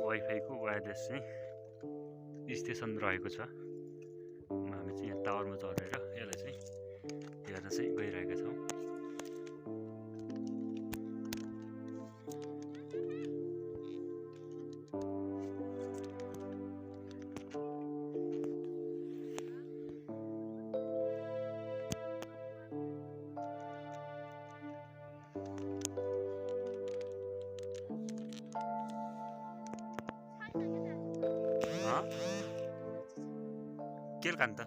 वाइफाईको wireless चाहिँ station रहेको छ। हामी चाहिँ यहाँ टावरमा चढेर यसलाई चाहिँ हेर्न चाहिँ गइरहेका छौँ। केल कान्त